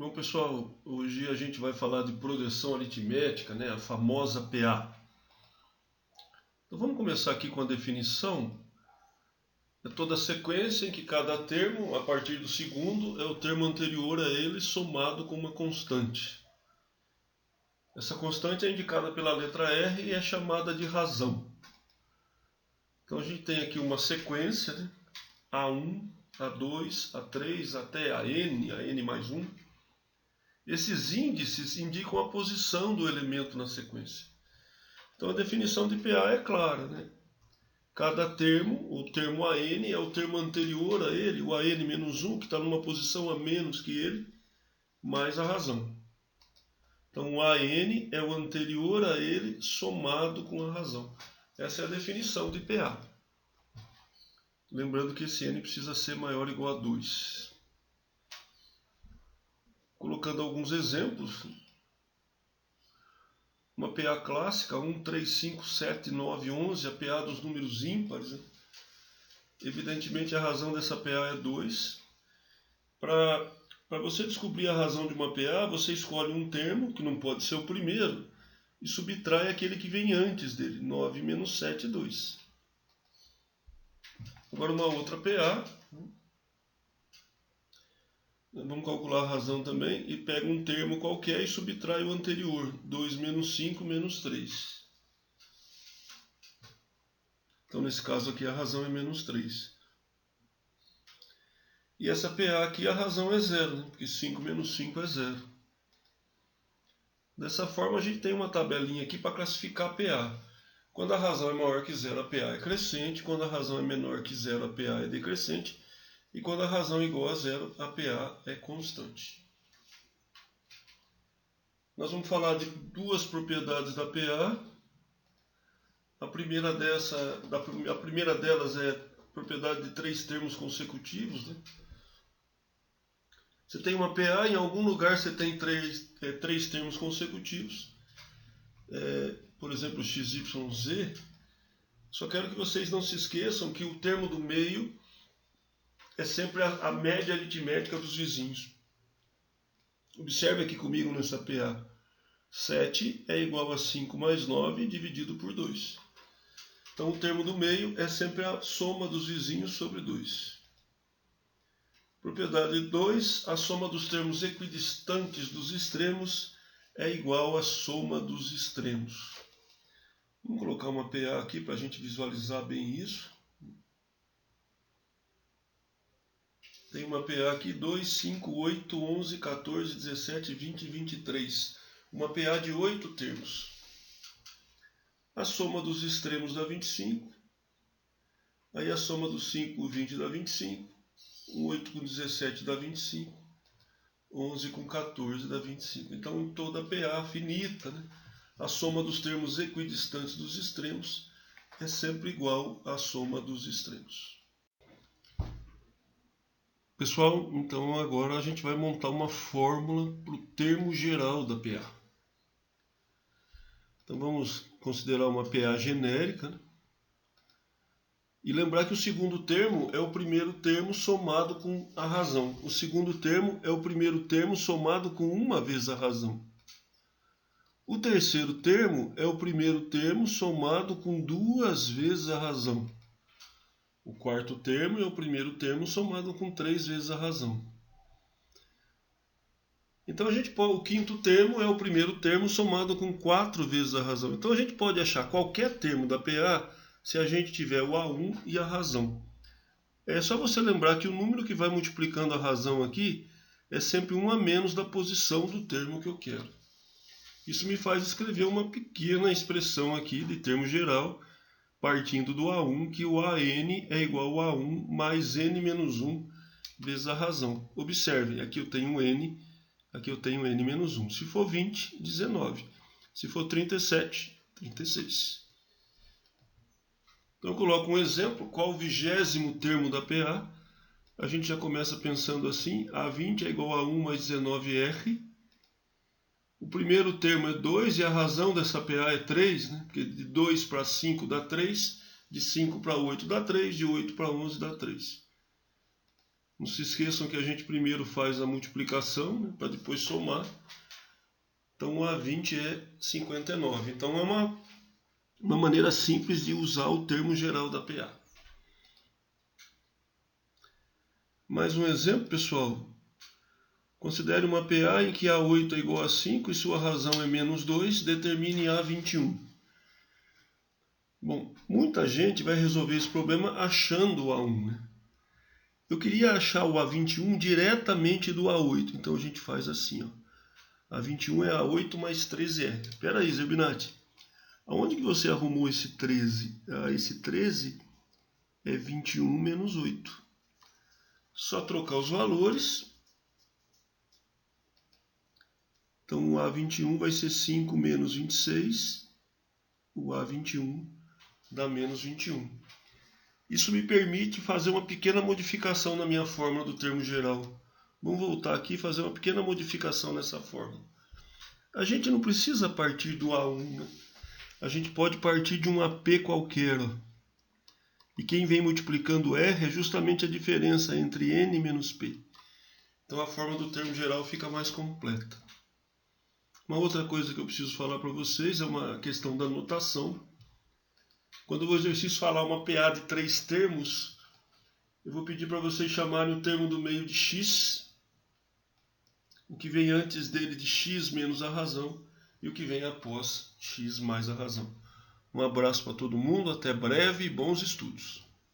Bom, pessoal, hoje a gente vai falar de progressão aritmética, né? A famosa PA. Então vamos começar aqui com a definição. É toda a sequência em que cada termo, a partir do segundo, é o termo anterior a ele somado com uma constante. Essa constante é indicada pela letra R e é chamada de razão. Então a gente tem aqui uma sequência, né? A1, A2, A3, até a N mais 1. Esses índices indicam a posição do elemento na sequência. Então a definição de PA é clara, né? Cada termo, o termo AN é o termo anterior a ele, o AN menos 1, que está numa posição a menos que ele, mais a razão. Então o AN é o anterior a ele somado com a razão. Essa é a definição de PA. Lembrando que esse N precisa ser maior ou igual a 2. Colocando alguns exemplos. Uma PA clássica, 1, 3, 5, 7, 9, 11, a PA dos números ímpares. Né? Evidentemente a razão dessa PA é 2. Para você descobrir a razão de uma PA, você escolhe um termo, que não pode ser o primeiro, e subtrai aquele que vem antes dele. 9 menos 7, 2. Agora uma outra PA. Vamos calcular a razão também e pega um termo qualquer e subtrai o anterior. 2 menos 5 menos 3. Então nesse caso aqui a razão é menos 3. E essa PA aqui a razão é 0, né? Porque 5 menos 5 é 0. Dessa forma a gente tem uma tabelinha aqui para classificar a PA. Quando a razão é maior que 0, a PA é crescente. Quando a razão é menor que 0, a PA é decrescente. E quando a razão é igual a 0, a PA é constante. Nós vamos falar de duas propriedades da PA. A primeira delas é a propriedade de três termos consecutivos. Né? Você tem uma PA, em algum lugar você tem três termos consecutivos. Por exemplo, XYZ. Só quero que vocês não se esqueçam que o termo do meio é sempre a média aritmética dos vizinhos. Observe aqui comigo nessa PA. 7 é igual a 5 mais 9 dividido por 2. Então o termo do meio é sempre a soma dos vizinhos sobre 2. Propriedade 2, a soma dos termos equidistantes dos extremos é igual à soma dos extremos. Vamos colocar uma PA aqui para a gente visualizar bem isso. Tem uma PA aqui, 2, 5, 8, 11, 14, 17, 20 e 23. Uma PA de 8 termos. A soma dos extremos dá 25. Aí a soma dos 5 com 20 dá 25. 8 com 17 dá 25. 11 com 14 dá 25. Então, em toda a PA finita, né, a soma dos termos equidistantes dos extremos é sempre igual à soma dos extremos. Pessoal, então agora a gente vai montar uma fórmula para o termo geral da PA. Então vamos considerar uma PA genérica, né? E lembrar que o segundo termo é o primeiro termo somado com a razão. O segundo termo é o primeiro termo somado com uma vez a razão. O terceiro termo é o primeiro termo somado com duas vezes a razão. O quarto termo é o primeiro termo somado com 3 vezes a razão. Então o quinto termo é o primeiro termo somado com 4 vezes a razão. Então a gente pode achar qualquer termo da PA se a gente tiver o A1 e a razão. É só você lembrar que o número que vai multiplicando a razão aqui é sempre 1 a menos da posição do termo que eu quero. Isso me faz escrever uma pequena expressão aqui de termo geral, partindo do A1, que o AN é igual a 1 mais N menos 1 vezes a razão. Observe, aqui eu tenho N, aqui eu tenho N menos 1. Se for 20, 19. Se for 37, 36. Então eu coloco um exemplo, qual o 20º termo da PA? A gente já começa pensando assim, A20 é igual a 1 mais 19R. O primeiro termo é 2 e a razão dessa PA é 3, né? Porque de 2 para 5 dá 3, de 5 para 8 dá 3, de 8 para 11 dá 3. Não se esqueçam que a gente primeiro faz a multiplicação, né, para depois somar. Então o A20 é 59. Então é uma maneira simples de usar o termo geral da PA. Mais um exemplo, pessoal. Considere uma PA em que A8 é igual a 5 e sua razão é menos 2. Determine A21. Bom, muita gente vai resolver esse problema achando o A1, né? Eu queria achar o A21 diretamente do A8. Então a gente faz assim, ó. A21 é A8 mais 13R. Espera aí, Zerbinati. Aonde que você arrumou esse 13? Esse 13 é 21 menos 8. Só trocar os valores. Então o A21 vai ser 5 menos 26. O A21 dá menos 21. Isso me permite fazer uma pequena modificação na minha fórmula do termo geral. Vamos voltar aqui e fazer uma pequena modificação nessa fórmula. A gente não precisa partir do A1, né? A gente pode partir de um AP qualquer. Ó. E quem vem multiplicando R é justamente a diferença entre N menos P. Então a fórmula do termo geral fica mais completa. Uma outra coisa que eu preciso falar para vocês é uma questão da notação. Quando o exercício falar uma PA de 3 termos, eu vou pedir para vocês chamarem o termo do meio de x, o que vem antes dele de x menos a razão e o que vem após x mais a razão. Um abraço para todo mundo, até breve e bons estudos.